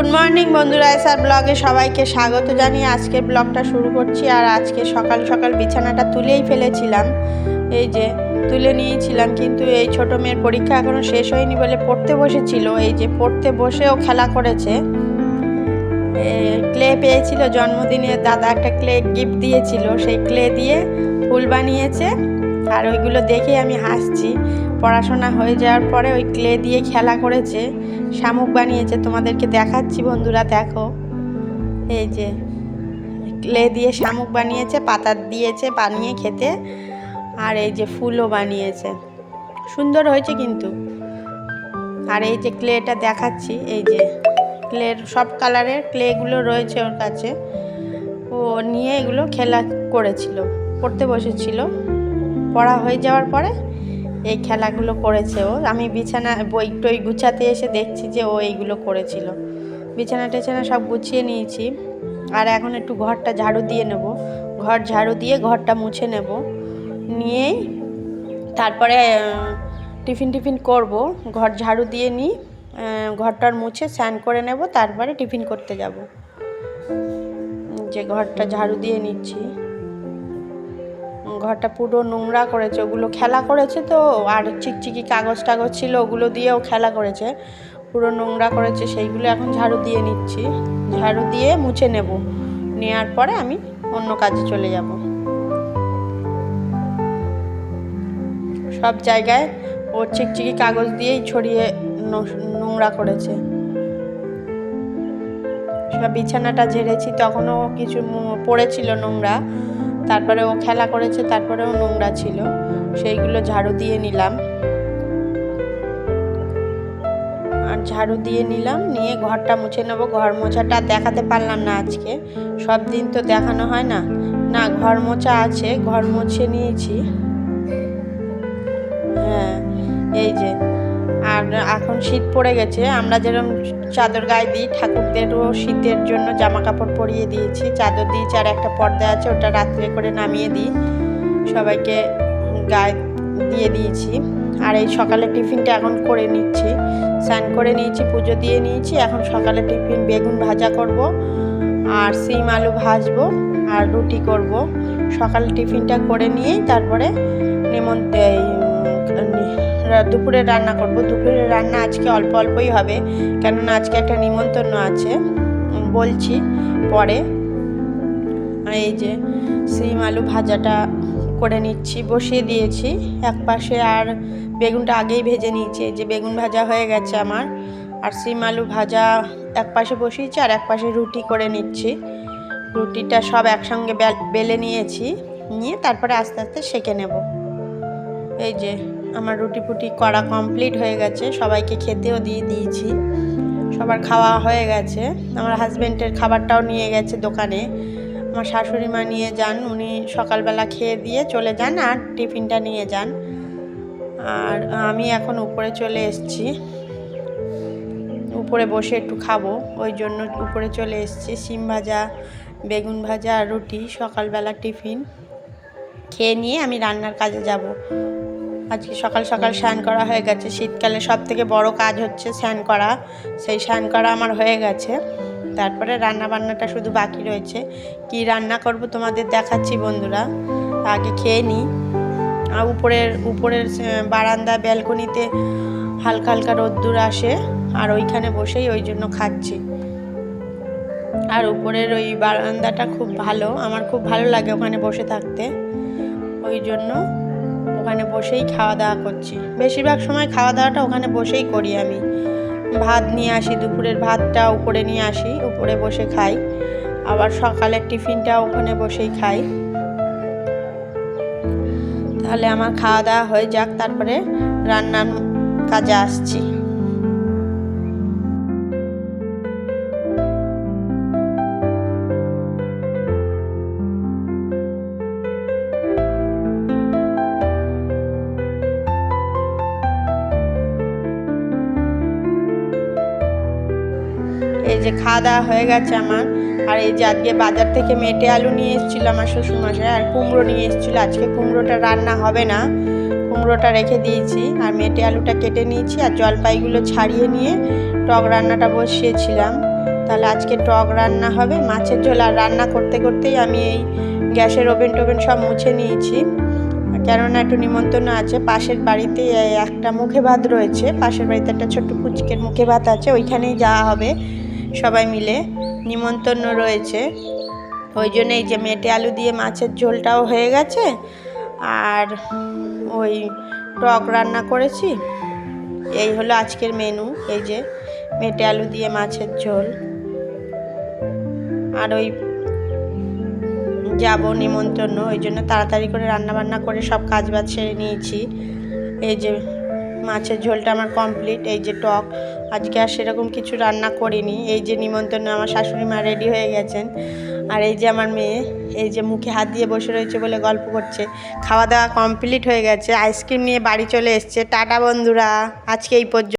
Good morning বন্ধুরা, SR ব্লগে সবাইকে স্বাগত জানিয়ে আজকের ব্লগটা শুরু করছি। আর আজকে সকাল সকাল বিছানাটা তুলেই ফেলেছিলাম, এই যে তুলে নিয়েছিলাম, কিন্তু এই ছোটো মেয়ের পরীক্ষা এখনও শেষ হয়নি বলে পড়তে বসেছিল। এই যে পড়তে বসেও খেলা করেছে। ক্লে পেয়েছিল জন্মদিনে, দাদা একটা ক্লে গিফট দিয়েছিল, সেই ক্লে দিয়ে ফুল বানিয়েছে। আর ওইগুলো দেখে আমি হাসছি। পড়াশোনা হয়ে যাওয়ার পরে ওই ক্লে দিয়ে খেলা করেছে, শামুক বানিয়েছে। তোমাদেরকে দেখাচ্ছি বন্ধুরা, দেখো এই যে ক্লে দিয়ে শামুক বানিয়েছে, পাতা দিয়েছে বানিয়ে খেতে। আর এই যে ফুলও বানিয়েছে, সুন্দর হয়েছে কিন্তু। আর এই যে ক্লেটা দেখাচ্ছি, এই যে ক্লের সব কালারের ক্লেগুলো রয়েছে ওর কাছে। ও নিয়ে এগুলো খেলা করেছিল, পড়তে বসেছিল। পড়া হয়ে যাওয়ার পরে এই খেলাগুলো করেছে ও। আমি বিছানা বই টই গুছাতে এসে দেখছি যে ও এইগুলো করেছিল। বিছানা টিছানা সব গুছিয়ে নিয়েছি। আর এখন একটু ঘরটা ঝাড়ু দিয়ে নেব। ঘর ঝাড়ু দিয়ে ঘরটা মুছে নেব, নিয়েই তারপরে টিফিন করব। ঘর ঝাড়ু দিয়ে নিই, ঘরটার মুছে স্নান করে নেব, তারপরে টিফিন করতে যাব। যে ঘরটা ঝাড়ু দিয়ে নিচ্ছি। ঘরটা পুরো নোংরা করেছে, ওগুলো খেলা করেছে তো। আর চিকচিকি কাগজ টাগজ ছিল, ওগুলো দিয়েও খেলা করেছে, পুরো নোংরা করেছে। সেইগুলো এখন ঝাড়ু দিয়ে নিচ্ছি। ঝাড়ু দিয়ে মুছে নেব, নেওয়ার পরে আমি অন্য কাজে চলে যাব। সব জায়গায় ও চিকচিকি কাগজ দিয়েই ছড়িয়ে নোংরা করেছে। সব বিছানাটা ঝেড়েছি, তখনও কিছু পড়েছিল নোংরা। তারপরে ও খেলা করেছে, তারপরেও নোংরা ছিল, সেইগুলো ঝাড়ু দিয়ে নিলাম। আর ঝাড়ু দিয়ে নিলাম, নিয়ে ঘরটা মুছে নেব। ঘর মোছাটা দেখাতে পারলাম না আজকে, সব দিন তো দেখানো হয় না। না, ঘর মোছা আছে, ঘর মুছে নিয়েছি। হ্যাঁ, এই যে। আর এখন শীত পড়ে গেছে, আমরা যেরকম চাদর গায়ে দিই, ঠাকুরদেরও শীতের জন্য জামা কাপড় পরিয়ে দিয়েছি, চাদর দিয়েছি। আর একটা পর্দা আছে, ওটা রাত্রে করে নামিয়ে দিই, সবাইকে গায়ে দিয়ে দিয়েছি। আর এই সকালে টিফিনটা এখন করে নিচ্ছি, স্নান করে নিয়েছি, পুজো দিয়ে নিয়েছি। এখন সকালে টিফিন বেগুন ভাজা করব, আর সিম আলু ভাজবো, আর রুটি করব। সকালে টিফিনটা করে নিয়েই তারপরে দুপুরে রান্না করব। দুপুরে রান্না আজকে অল্প অল্পই হবে, কেননা আজকে একটা নিমন্ত্রণ আছে, বলছি পরে। এই যে সিম আলু ভাজাটা করে নিচ্ছি, বসিয়ে দিয়েছি এক পাশে। আর বেগুনটা আগেই ভেজে নিয়েছি, এই যে বেগুন ভাজা হয়ে গেছে আমার। আর সিম আলু ভাজা এক পাশে বসিয়েছি, আর এক পাশে রুটি করে নিচ্ছি। রুটিটা সব একসঙ্গে বেলে নিয়েছি, নিয়ে তারপরে আস্তে আস্তে সেঁকে নেব। এই যে আমার রুটি ফুটি করা কমপ্লিট হয়ে গেছে, সবাইকে খেতেও দিয়ে দিয়েছি, সবার খাওয়া হয়ে গেছে। আমার হাজব্যান্ডের খাবারটাও নিয়ে গেছে দোকানে, আমার শাশুড়ি মা নিয়ে যান, উনি সকালবেলা খেয়ে দিয়ে চলে যান আর টিফিনটা নিয়ে যান। আর আমি এখন উপরে চলে এসেছি, উপরে বসে একটু খাবো, ওই জন্য উপরে চলে এসেছি। সিম ভাজা, বেগুন ভাজা আর রুটি, সকালবেলা টিফিন খেয়ে নিয়ে আমি রান্নার কাজে যাব। আজকে সকাল সকাল স্নান করা হয়ে গেছে। শীতকালে সব থেকে বড় কাজ হচ্ছে স্নান করা, সেই স্নান করা আমার হয়ে গেছে। তারপরে রান্না বান্নাটা শুধু বাকি রয়েছে। কি রান্না করব তোমাদের দেখাচ্ছি বন্ধুরা, আগে খেয়ে নিই। আর উপরের বারান্দা ব্যালকনিতে হালকা হালকা রোদ্দুর আসে, আর ওইখানে বসেই ওই জন্য খাচ্ছি। আর উপরের ওই বারান্দাটা খুব ভালো, আমার খুব ভালো লাগে ওখানে বসে থাকতে, ওই জন্য ওখানে বসেই খাওয়া দাওয়া করছি। বেশিরভাগ সময় খাওয়া দাওয়াটা ওখানে বসেই করি আমি। ভাত নিয়ে আসি, দুপুরের ভাতটা উপরে নিয়ে আসি, উপরে বসে খাই। আবার সকালের টিফিনটা ওখানে বসেই খাই। তাহলে আমার খাওয়া দাওয়া হয়ে যাক, তারপরে রান্নার কাজে আসছি। এই যে খাওয়া দাওয়া হয়ে গেছে আমার। আর এই যে আজকে বাজার থেকে মেটে আলু নিয়ে এসেছিল আমার শ্বশুরমশাই, আর কুমড়ো নিয়ে এসেছিল। আজকে কুমড়োটা রান্না হবে না, কুমড়োটা রেখে দিয়েছি। আর মেটে আলুটা কেটে নিয়েছি, আর জলপাইগুলো ছাড়িয়ে নিয়ে টক রান্নাটা বসিয়েছিলাম। তাহলে আজকে টক রান্না হবে, মাছের ঝোল। আর রান্না করতে করতেই আমি এই গ্যাসের ওভেন টোভেন সব মুছে নিয়েছি, কেননা একটু নিমন্ত্রণ আছে। পাশের বাড়িতে একটা মুখে ভাত রয়েছে, পাশের বাড়িতে একটা ছোট্ট পুচকের মুখে ভাত আছে, ওইখানেই যাওয়া হবে সবাই মিলে, নিমন্ত্রণ রয়েছে। ওই জন্য এই যে মেটে আলু দিয়ে মাছের ঝোলটাও হয়ে গেছে, আর ওই টক রান্না করেছি। এই হলো আজকের মেনু, এই যে মেটে আলু দিয়ে মাছের ঝোল। আর ওই যাব নিমন্ত্রণ, ওই জন্য তাড়াতাড়ি করে রান্না বান্না করে সব কাজ বাজ সেরে নিয়েছি। এই যে মাছের ঝোলটা আমার কমপ্লিট। এই যে টক, আজকে আর সেরকম কিছু রান্না করিনি। এই যে নিমন্ত্রণে আমার শাশুড়ি মা রেডি হয়ে গেছেন, আর এই যে আমার মেয়ে, এই যে মুখে হাত দিয়ে বসে রয়েছে বলে গল্প করছে। খাওয়া দাওয়া কমপ্লিট হয়ে গেছে, আইসক্রিম নিয়ে বাড়ি চলে এসছে। টাটা বন্ধুরা, আজকে এই পর্যন্ত।